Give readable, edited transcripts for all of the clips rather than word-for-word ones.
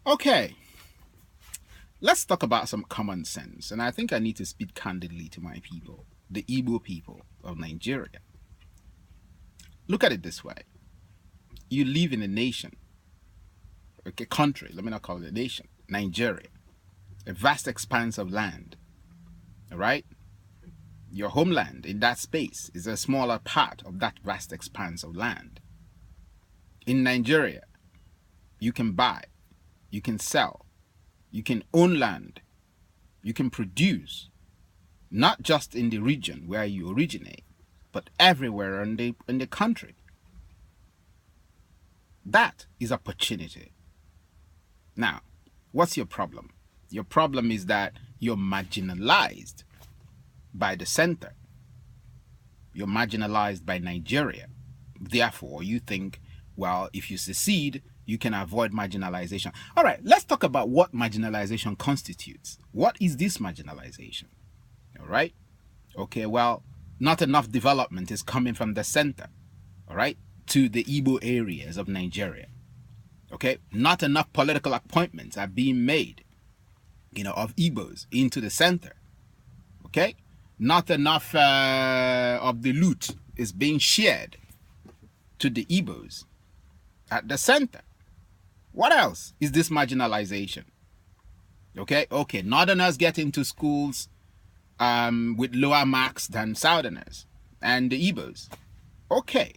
Okay, let's talk about some common sense. And I think I need to speak candidly to my people, the Igbo people of Nigeria. Look at it this way. You live in a nation, a country, let me not call it a nation, Nigeria, a vast expanse of land, all right? Your homeland in that space is a smaller part of that vast expanse of land. In Nigeria, you can buy, you can sell, you can own land, you can produce, not just in the region where you originate, but everywhere in the country. That is opportunity. Now, what's your problem? Your problem is that you're marginalized by the center. You're marginalized by Nigeria. Therefore, you think, well, if you secede, you can avoid marginalization. All right, let's talk about what marginalization constitutes. What is this marginalization? All right? Okay, well, not enough development is coming from the center, all right, to the Igbo areas of Nigeria. Okay, not enough political appointments are being made, of Igbos into the center. Okay, not enough of the loot is being shared to the Igbos at the center. What else is this marginalization? Okay, Northerners get into schools with lower marks than Southerners and the Igbos. Okay,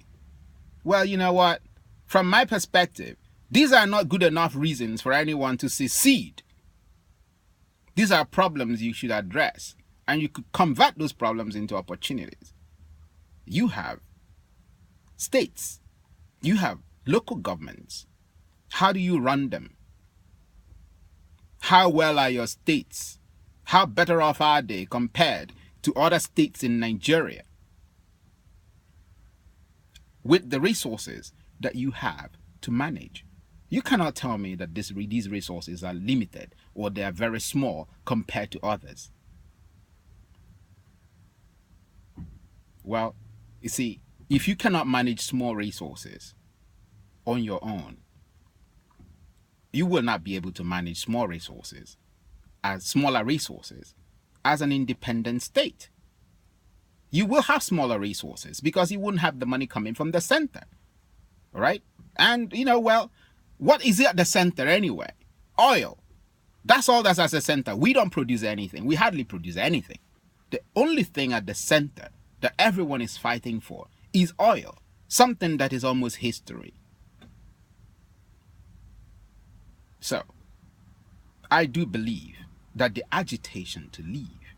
well, you know what? From my perspective, these are not good enough reasons for anyone to secede. These are problems you should address, and you could convert those problems into opportunities. You have states, you have local governments. How do you run them? How well are your states? How better off are they compared to other states in Nigeria? With the resources that you have to manage. You cannot tell me that these resources are limited or they are very small compared to others. Well, you see, if you cannot manage small resources on your own, you will not be able to manage smaller resources as an independent state. You will have smaller resources because you wouldn't have the money coming from the center. All right? And, what is it at the center anyway? Oil. That's all that's at the center. We don't produce anything. We hardly produce anything. The only thing at the center that everyone is fighting for is oil. Something that is almost history. So, I do believe that the agitation to leave,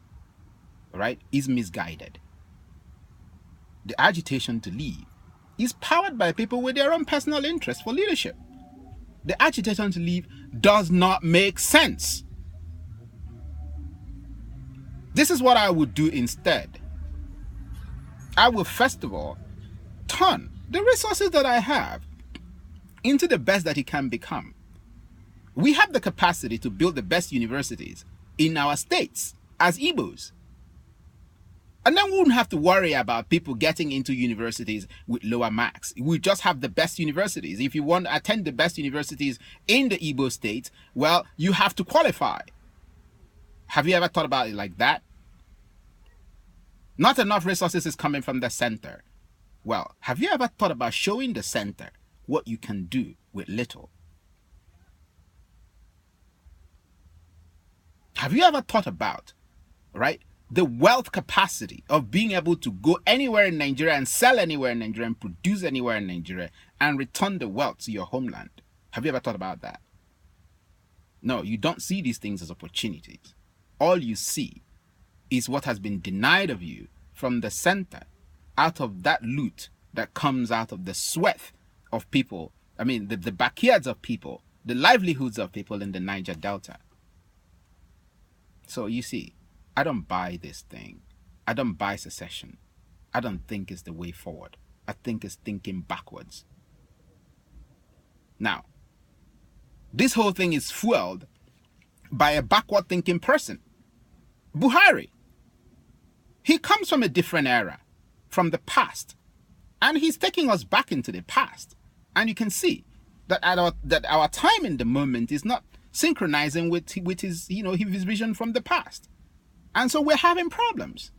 right, is misguided. The agitation to leave is powered by people with their own personal interest for leadership. The agitation to leave does not make sense. This is what I would do instead. I will first of all turn the resources that I have into the best that it can become. We have the capacity to build the best universities in our states as Igbos. And then we wouldn't have to worry about people getting into universities with lower marks. We just have the best universities. If you want to attend the best universities in the Igbo state, well, you have to qualify. Have you ever thought about it like that? Not enough resources is coming from the center. Well, have you ever thought about showing the center what you can do with little? Have you ever thought about, right, the wealth capacity of being able to go anywhere in Nigeria and sell anywhere in Nigeria and produce anywhere in Nigeria and return the wealth to your homeland? Have you ever thought about that? No, you don't see these things as opportunities. All you see is what has been denied of you from the center, out of that loot that comes out of the sweat of people, the backyards of people, the livelihoods of people in the Niger Delta. So you see, I don't buy this thing. I don't buy secession. I don't think it's the way forward. I think it's thinking backwards. Now, this whole thing is fueled by a backward thinking person, Buhari. He comes from a different era, from the past, and he's taking us back into the past. And you can see that our time in the moment is not synchronizing with his, his vision from the past. And so we're having problems.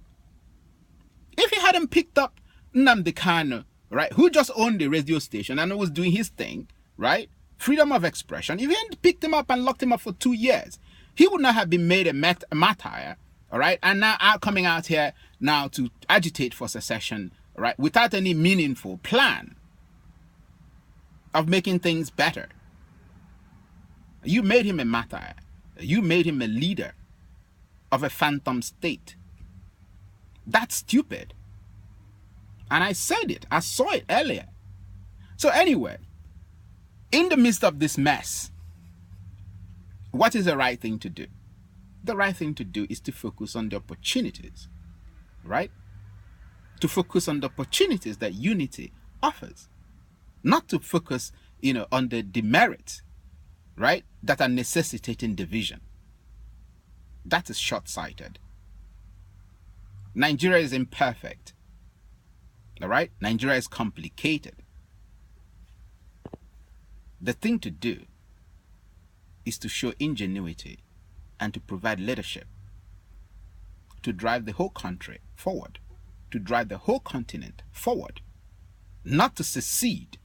If he hadn't picked up Nnamdi Kanu, right, who just owned the radio station and was doing his thing, right, freedom of expression, if he hadn't picked him up and locked him up for 2 years, he would not have been made a martyr, all right, and now coming out here now to agitate for secession, right, without any meaningful plan of making things better. You made him a martyr. You made him a leader of a phantom state. That's stupid. And I said it. I saw it earlier. So anyway, in the midst of this mess, what is the right thing to do? The right thing to do is to focus on the opportunities, right? To focus on the opportunities that unity offers. Not to focus, on the demerits, right, that are necessitating division. That is short-sighted. Nigeria is imperfect. All right? Nigeria is complicated. The thing to do is to show ingenuity and to provide leadership to drive the whole country forward, to drive the whole continent forward, not to secede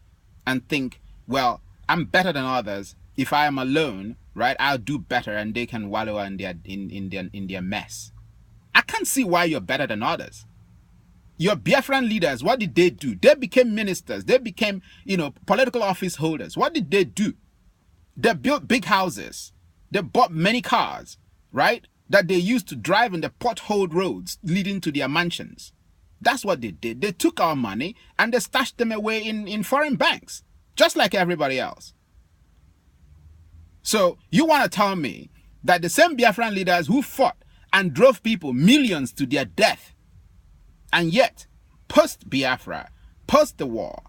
and think, well, I'm better than others. If I am alone, right, I'll do better and they can wallow in their mess. I can't see why you're better than others. Your Biafran leaders, what did they do? They became ministers. They became, political office holders. What did they do? They built big houses. They bought many cars, right, that they used to drive in the potholed roads leading to their mansions. That's what they did. They took our money and they stashed them away in foreign banks, just like everybody else. So you want to tell me that the same Biafran leaders who fought and drove people, millions, to their death, and yet, post-Biafra, post the war,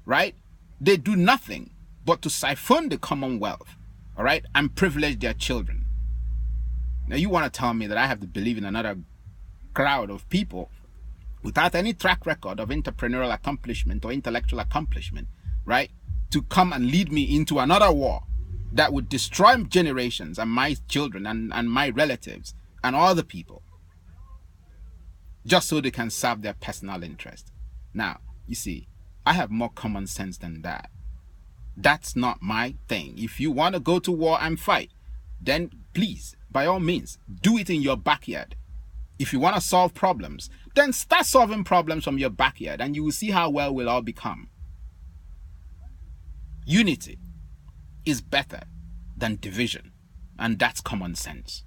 right, they do nothing but to siphon the Commonwealth, all right, and privilege their children. Now you want to tell me that I have to believe in another crowd of people without any track record of entrepreneurial accomplishment or intellectual accomplishment, right, to come and lead me into another war that would destroy generations and my children and my relatives and all the people, just so they can serve their personal interest. Now, you see, I have more common sense than that. That's not my thing. If you want to go to war and fight, then please, by all means, do it in your backyard. If you want to solve problems, then start solving problems from your backyard and you will see how well we'll all become. Unity is better than division, and that's common sense.